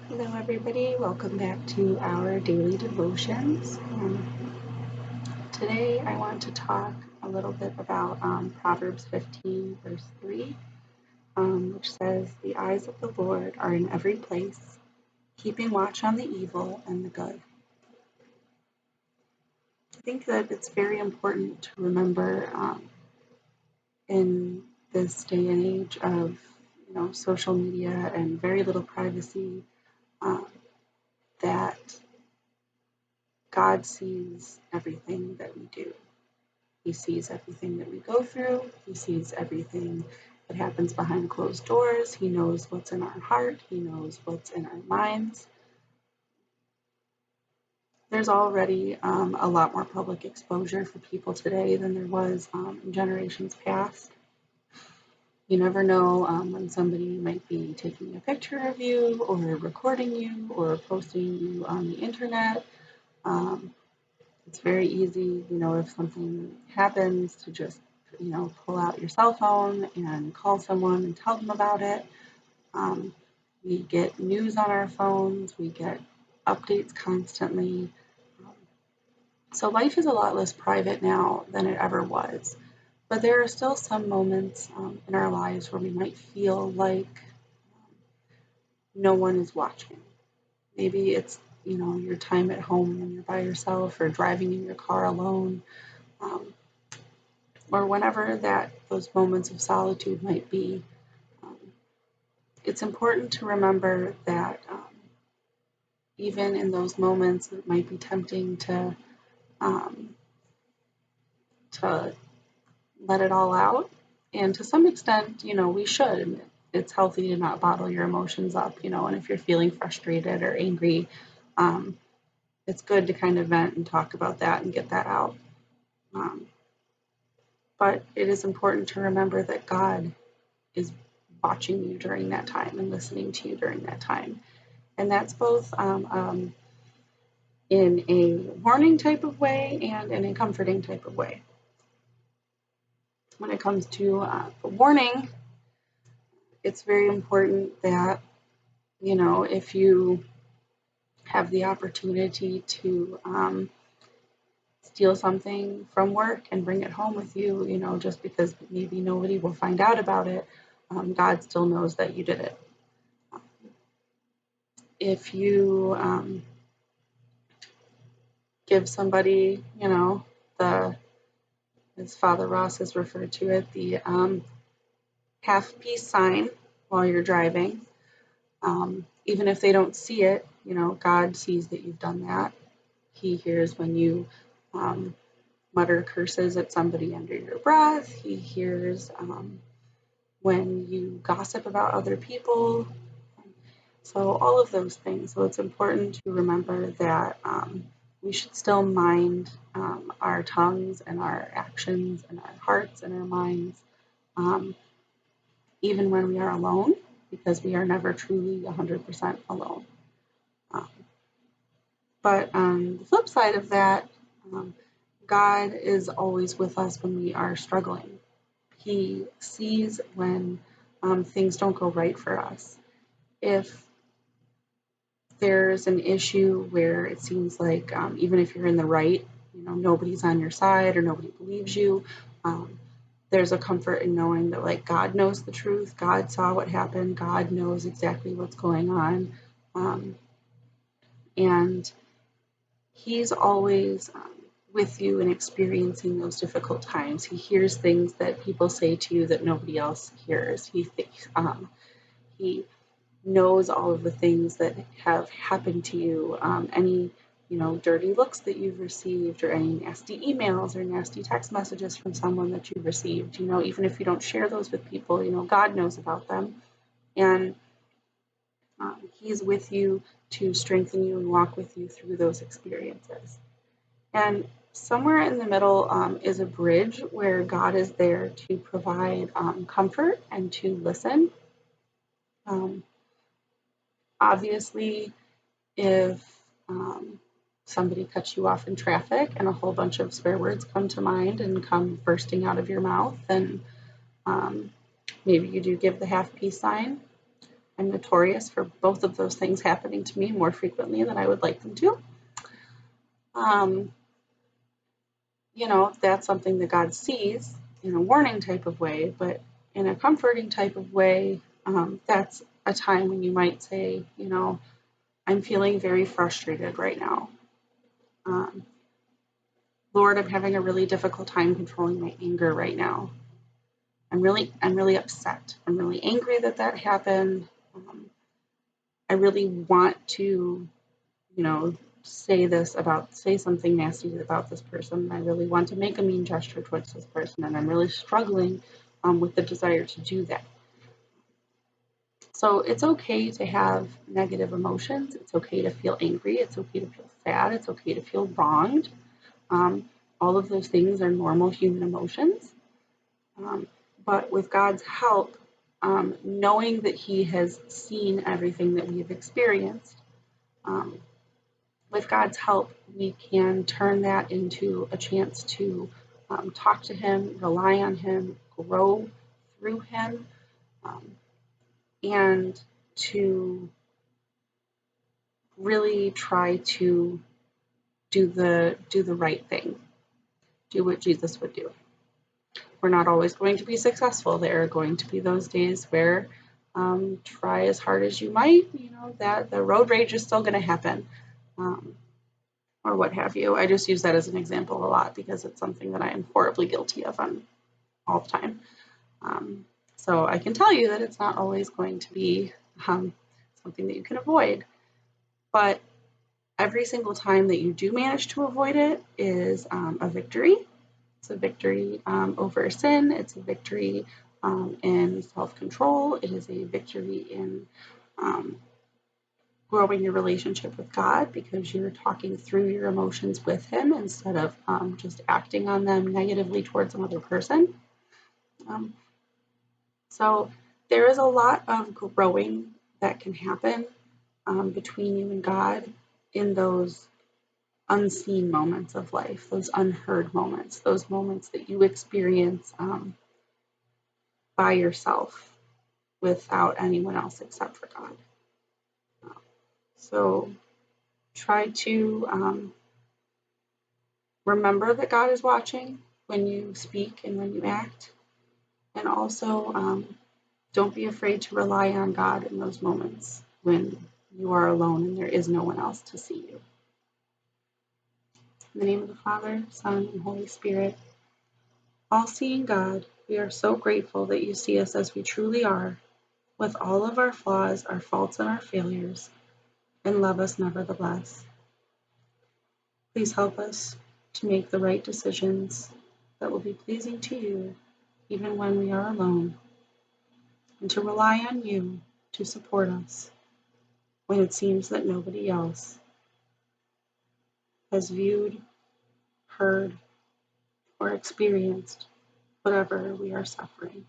Hello, everybody. Welcome back to our daily devotions. Today, I want to talk a little bit about Proverbs 15, verse 3, which says, "The eyes of the Lord are in every place, keeping watch on the evil and the good." I think that it's very important to remember in this day and age of social media and very little privacy um, that God sees everything that we do. He sees everything that we go through. He sees everything that happens behind closed doors. He knows what's in our heart. He knows what's in our minds. There's already a lot more public exposure for people today than there was in generations past. You never know when somebody might be taking a picture of you or recording you or posting you on the internet. Um, it's very easy, if something happens to just, pull out your cell phone and call someone and tell them about it. Um, we get news on our phones, we get updates constantly. So life is a lot less private now than it ever was. But there are still some moments in our lives where we might feel like no one is watching. Maybe it's, your time at home when you're by yourself or driving in your car alone. Um, or whenever those moments of solitude might be, um, it's important to remember that even in those moments, it might be tempting um, to let it all out. And to some extent, we should. And it's healthy to not bottle your emotions up, and if you're feeling frustrated or angry, um, it's good to kind of vent and talk about that and get that out. Um, but it is important to remember that God is watching you during that time and listening to you during that time. And that's both in a warning type of way and in a comforting type of way. When it comes to the warning, it's very important that, if you have the opportunity to steal something from work and bring it home with you, just because maybe nobody will find out about it, God still knows that you did it. If you give somebody, the, as Father Ross has referred to it, the half peace sign while you're driving, even if they don't see it, God sees that you've done that. He hears when you mutter curses at somebody under your breath. He hears when you gossip about other people. So all of those things. So it's important to remember that we should still mind our tongues and our actions and our hearts and our minds, um, even when we are alone, because we are never truly 100% alone. Um, but on the flip side of that, um, God is always with us when we are struggling. He sees when things don't go right for us. If there's an issue where it seems like even if you're in the right, nobody's on your side or nobody believes you, um, there's a comfort in knowing that like God knows the truth, God saw what happened, God knows exactly what's going on, um, and He's always with you and experiencing those difficult times. He hears things that people say to you that nobody else hears. He knows all of the things that have happened to you, any dirty looks that you've received or any nasty emails or nasty text messages from someone that you've received. Even if you don't share those with people, God knows about them, and He's with you to strengthen you and walk with you through those experiences. And somewhere in the middle is a bridge where God is there to provide comfort and to listen. Um, Obviously, if somebody cuts you off in traffic and a whole bunch of swear words come to mind and come bursting out of your mouth, then maybe you do give the half peace sign. I'm notorious for both of those things happening to me more frequently than I would like them to. Um, that's something that God sees in a warning type of way, but in a comforting type of way, that's a time when you might say, I'm feeling very frustrated right now. Um, Lord, I'm having a really difficult time controlling my anger right now. I'm really upset. I'm really angry that happened. I really want to, say something nasty about this person. I really want to make a mean gesture towards this person, and I'm really struggling with the desire to do that. So it's okay to have negative emotions. It's okay to feel angry. It's okay to feel sad. It's okay to feel wronged. All of those things are normal human emotions. But with God's help, knowing that He has seen everything that we have experienced, um, with God's help, we can turn that into a chance to talk to Him, rely on Him, grow through Him, um, and to really try to do the right thing, do what Jesus would do. We're not always going to be successful. There are going to be those days where try as hard as you might, that the road rage is still going to happen. Or what have you. I just use that as an example a lot because it's something that I am horribly guilty of all the time. So I can tell you that it's not always going to be something that you can avoid. But every single time that you do manage to avoid it is a victory. It's a victory over sin. It's a victory in self-control. It is a victory in growing your relationship with God because you're talking through your emotions with Him instead of just acting on them negatively towards another person. So there is a lot of growing that can happen between you and God in those unseen moments of life, those unheard moments, those moments that you experience by yourself without anyone else except for God. So try to remember that God is watching when you speak and when you act. And also, don't be afraid to rely on God in those moments when you are alone and there is no one else to see you. In the name of the Father, Son, and Holy Spirit, all-seeing God, we are so grateful that you see us as we truly are, with all of our flaws, our faults, and our failures, and love us nevertheless. Please help us to make the right decisions that will be pleasing to you, even when we are alone, and to rely on you to support us when it seems that nobody else has viewed, heard, or experienced whatever we are suffering.